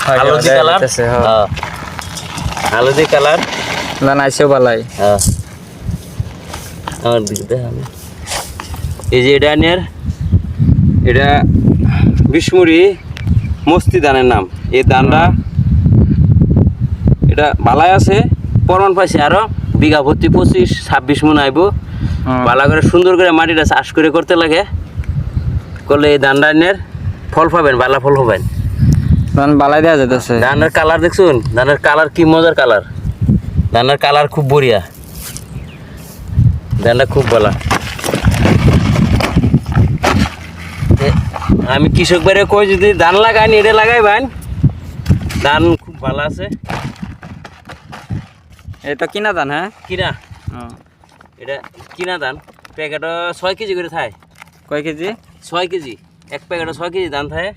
haldi colour haldi colour ধান আইসেও বালাই আমার দিকে দেখান এই যে এটা আনের এটা বিষ্মুরি মস্তি ধানের নাম এই ধানটা এটা বালাই আছে পরমান পাইছে আরো বিঘা ভর্তি 25-26 মন আইব বালা করে সুন্দর করে মাটিটা চাষ করে করতে লাগে করলে এই ধানটা আনের ফল পাবেন বালা ফল হবেন ধান বালাই দেওয়া যেতেছে ধানের কালার দেখছুন ধানের কালার কি মজার কালার ধানের কালার খুব বড়িয়া ধানটা খুব ভালো আমি কৃষক বাইরে কই যদি ধান লাগাই এটা লাগাইবেন ধান খুব ভালো আছে এই তো কিনা ধান হ্যাঁ কিনা এটা কিনা ধান প্যাকেটও 6 কেজি করে থাকে কয় কেজি 6 কেজি এক প্যাকেটে 6 কেজি ধান থাকে